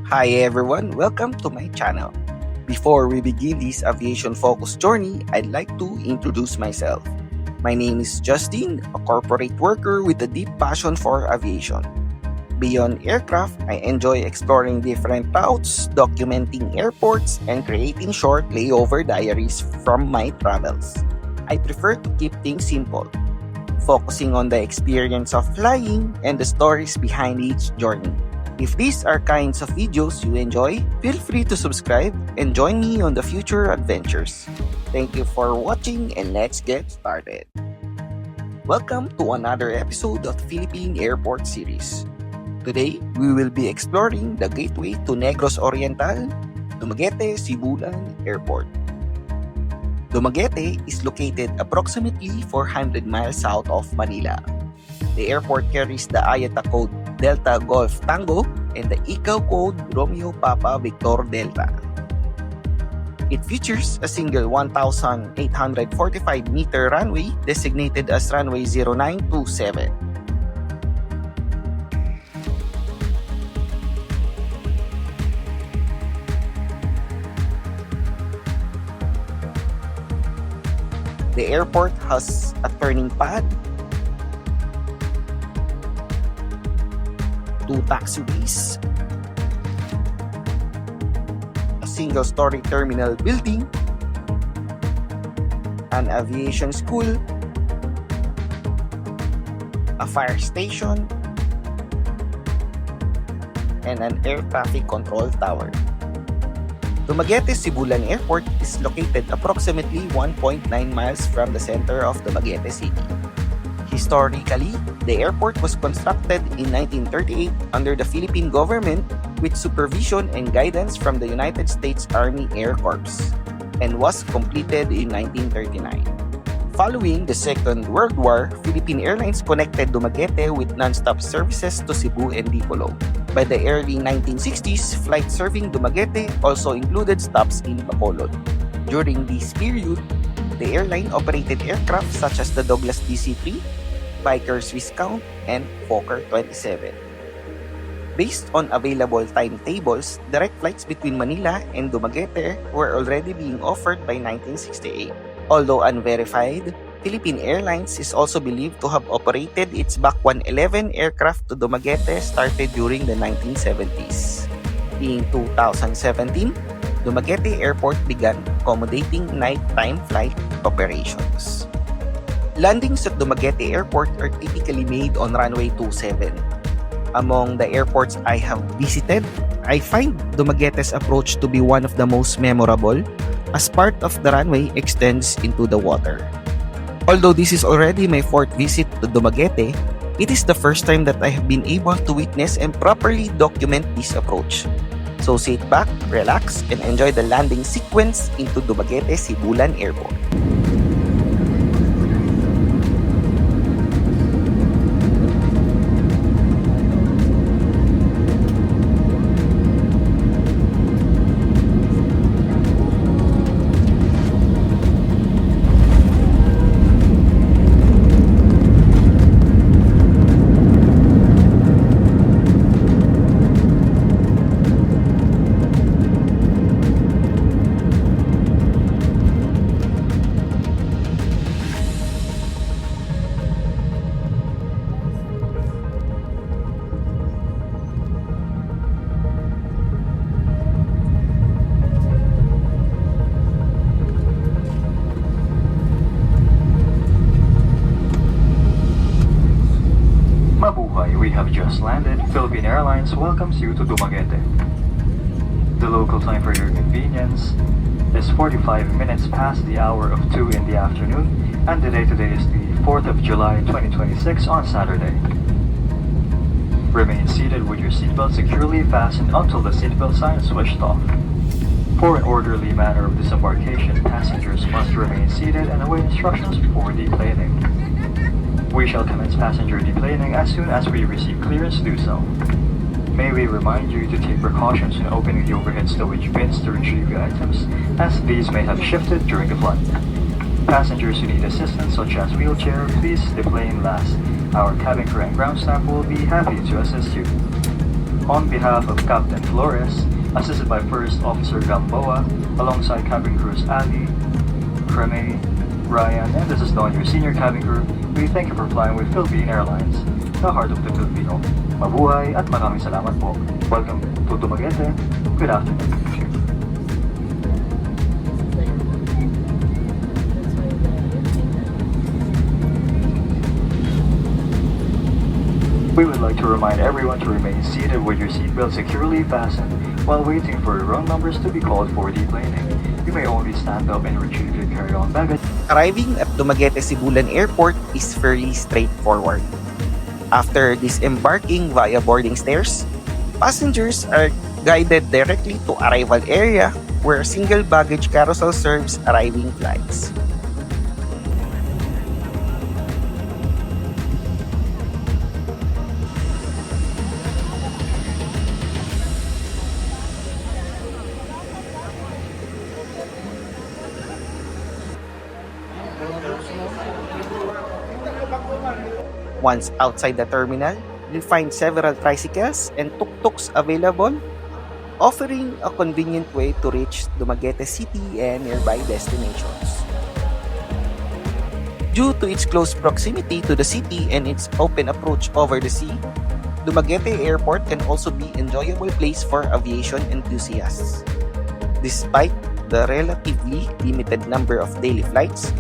Hi everyone, welcome to my channel. Before we begin this aviation-focused journey, I'd like to introduce myself. My name is Justine, a corporate worker with a deep passion for aviation. Beyond aircraft, I enjoy exploring different routes, documenting airports, and creating short layover diaries from my travels. I prefer to keep things simple, focusing on the experience of flying and the stories behind each journey. If these are kinds of videos you enjoy, feel free to subscribe and join me on the future adventures. Thank you for watching and let's get started. Welcome to another episode of Philippine Airport series. Today, we will be exploring the gateway to Negros Oriental, Dumaguete, Sibulan Airport. Dumaguete is located approximately 400 miles south of Manila. The airport carries the IATA code Delta Golf Tango and the ICAO code Romeo Papa Victor Delta. It features a single 1,845-meter runway designated as runway 0927. The airport has a turning pad, 2 taxiways, a single-story terminal building, an aviation school, a fire station, and an air traffic control tower. Dumaguete Sibulan Airport is located approximately 1.9 miles from the center of Dumaguete City. Historically, the airport was constructed in 1938 under the Philippine government with supervision and guidance from the United States Army Air Corps and was completed in 1939. Following the Second World War, Philippine Airlines connected Dumaguete with non-stop services to Cebu and Dipolo. By the early 1960s, flights serving Dumaguete also included stops in Bacolod. During this period, the airline operated aircraft such as the Douglas DC-3, Vickers Viscount, and Fokker 27. Based on available timetables, direct flights between Manila and Dumaguete were already being offered by 1968. Although unverified, Philippine Airlines is also believed to have operated its BAC 111 aircraft to Dumaguete started during the 1970s. In 2017, Dumaguete Airport began accommodating nighttime flight operations. Landings at Dumaguete Airport are typically made on runway 27. Among the airports I have visited, I find Dumaguete's approach to be one of the most memorable as part of the runway extends into the water. Although this is already my 4th visit to Dumaguete, it is the first time that I have been able to witness and properly document this approach. So sit back, relax, and enjoy the landing sequence into Dumaguete Sibulan Airport. We have just landed. Philippine Airlines welcomes you to Dumaguete. The local time for your convenience is 45 minutes past the hour of 2 in the afternoon, and the day today is the 4th of July 2026 on Saturday. Remain seated with your seatbelt securely fastened until the seatbelt sign is switched off. For an orderly manner of disembarkation, passengers must remain seated and await instructions before deplaning. We shall commence passenger deplaning as soon as we receive clearance to do so. May we remind you to take precautions in opening the overhead stowage bins to retrieve your items, as these may have shifted during the flight. Passengers who need assistance, such as wheelchair, please deplane last. Our cabin crew and ground staff will be happy to assist you. On behalf of Captain Flores, assisted by First Officer Gamboa, alongside cabin crews Ali, Creme, Ryan, and this is Don, your senior cabin crew, we thank you for flying with Philippine Airlines, the heart of the Filipino. Mabuhay at maraming salamat po. Welcome to Dumaguete. Good afternoon. We would like to remind everyone to remain seated with your seatbelt securely fastened while waiting for your row numbers to be called for deplaning. You may only stand up and retrieve your carry-on baggage. Arriving at Dumaguete Sibulan Airport is fairly straightforward. After disembarking via boarding stairs, passengers are guided directly to arrival area where a single baggage carousel serves arriving flights. Once outside the terminal, you'll find several tricycles and tuk-tuks available, offering a convenient way to reach Dumaguete City and nearby destinations. Due to its close proximity to the city and its open approach over the sea, Dumaguete Airport can also be an enjoyable place for aviation enthusiasts. Despite the relatively limited number of daily flights,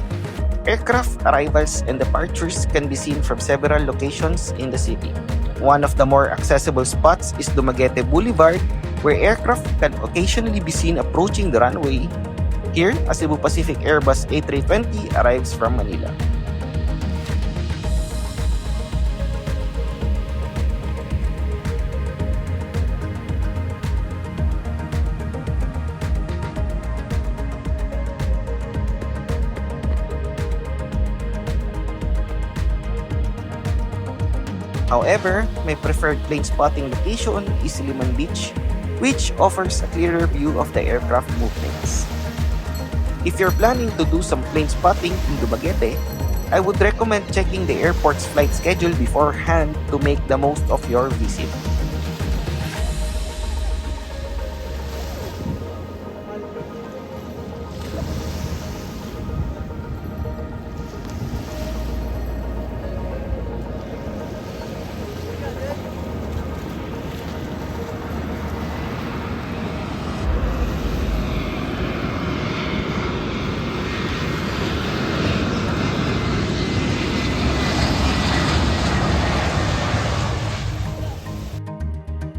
aircraft arrivals and departures can be seen from several locations in the city. One of the more accessible spots is Dumaguete Boulevard, where aircraft can occasionally be seen approaching the runway. Here, a Cebu Pacific Airbus A320 arrives from Manila. However, my preferred plane spotting location is Liman Beach, which offers a clearer view of the aircraft movements. If you're planning to do some plane spotting in Dumaguete, I would recommend checking the airport's flight schedule beforehand to make the most of your visit.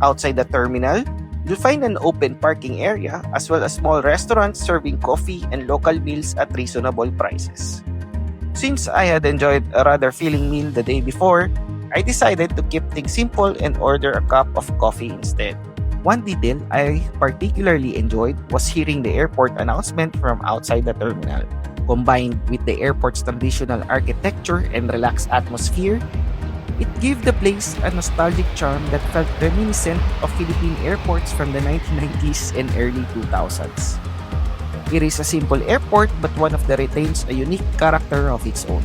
Outside the terminal, you'll find an open parking area as well as small restaurants serving coffee and local meals at reasonable prices. Since I had enjoyed a rather filling meal the day before, I decided to keep things simple and order a cup of coffee instead. One detail I particularly enjoyed was hearing the airport announcement from outside the terminal. Combined with the airport's traditional architecture and relaxed atmosphere, it gave the place a nostalgic charm that felt reminiscent of Philippine airports from the 1990s and early 2000s. It is a simple airport but one of the retains a unique character of its own.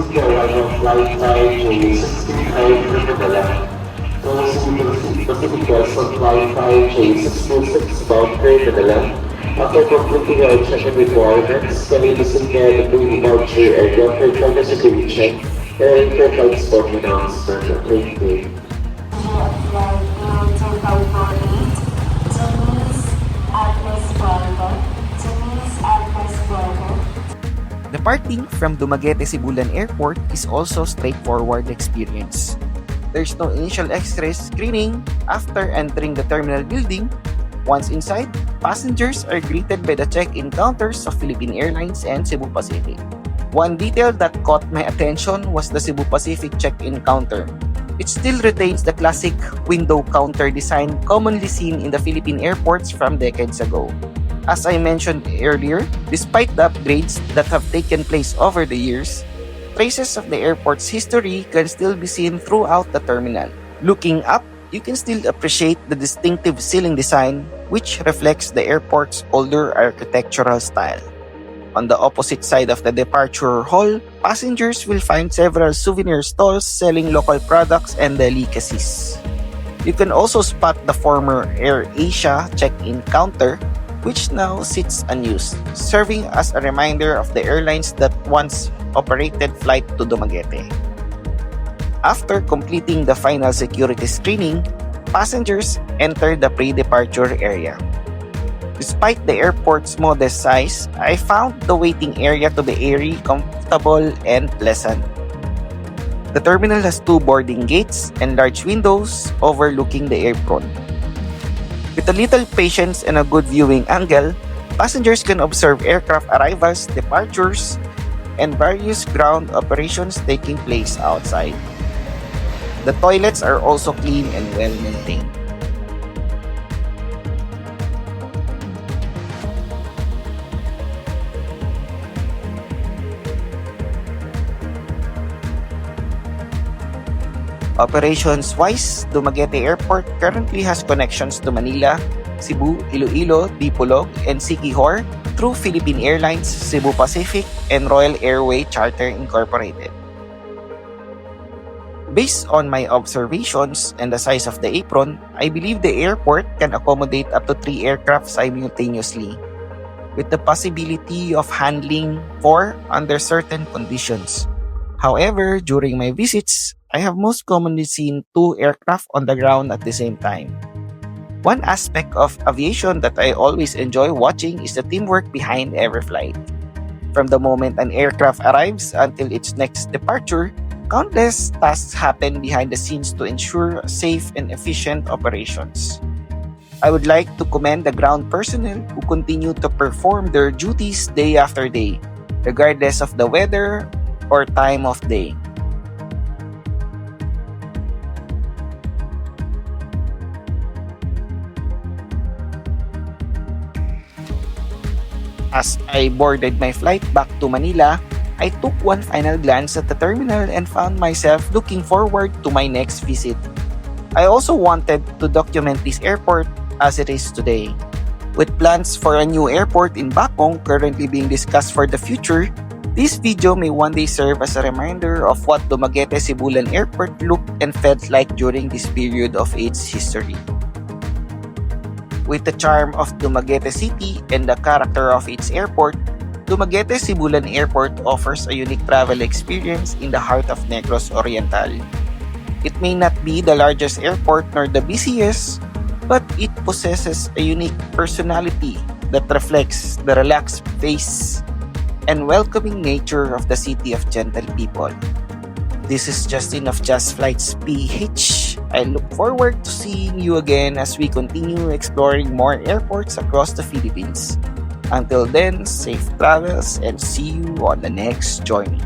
The arrival flight time is 65 Manila. Pacific Western flight time is 66 bound for Manila. After completing our check-in requirements, kami disengaja the pre-departure area for travel security check and for Planespotting announcement. Thank you. Departing from Dumaguete Sibulan Airport is also straightforward experience. There's no initial X-ray screening after entering the terminal building. Once inside, passengers are greeted by the check-in counters of Philippine Airlines and Cebu Pacific. One detail that caught my attention was the Cebu Pacific check-in counter. It still retains the classic window counter design commonly seen in the Philippine airports from decades ago. As I mentioned earlier, despite the upgrades that have taken place over the years, traces of the airport's history can still be seen throughout the terminal. Looking up, you can still appreciate the distinctive ceiling design, which reflects the airport's older architectural style. On the opposite side of the departure hall, passengers will find several souvenir stalls selling local products and delicacies. You can also spot the former AirAsia check-in counter, which now sits unused, serving as a reminder of the airlines that once operated flight to Dumaguete. After completing the final security screening, passengers entered the pre-departure area. Despite the airport's modest size, I found the waiting area to be airy, comfortable, and pleasant. The terminal has 2 boarding gates and large windows overlooking the apron. With a little patience and a good viewing angle, passengers can observe aircraft arrivals, departures, and various ground operations taking place outside. The toilets are also clean and well maintained. Operations-wise, Dumaguete Airport currently has connections to Manila, Cebu, Iloilo, Dipolog, and Siquijor through Philippine Airlines, Cebu Pacific, and Royal Airway Charter Incorporated. Based on my observations and the size of the apron, I believe the airport can accommodate up to 3 aircraft simultaneously, with the possibility of handling 4 under certain conditions. However, during my visits, I have most commonly seen 2 aircraft on the ground at the same time. One aspect of aviation that I always enjoy watching is the teamwork behind every flight. From the moment an aircraft arrives until its next departure, countless tasks happen behind the scenes to ensure safe and efficient operations. I would like to commend the ground personnel who continue to perform their duties day after day, regardless of the weather or time of day. As I boarded my flight back to Manila, I took one final glance at the terminal and found myself looking forward to my next visit. I also wanted to document this airport as it is today. With plans for a new airport in Bacong currently being discussed for the future, this video may one day serve as a reminder of what Dumaguete Sibulan Airport looked and felt like during this period of its history. With the charm of Dumaguete City and the character of its airport, Dumaguete Sibulan Airport offers a unique travel experience in the heart of Negros Oriental. It may not be the largest airport nor the busiest, but it possesses a unique personality that reflects the relaxed pace and welcoming nature of the city of gentle people. This is Justine of Just Flights PH. I look forward to seeing you again as we continue exploring more airports across the Philippines. Until then, safe travels and see you on the next journey.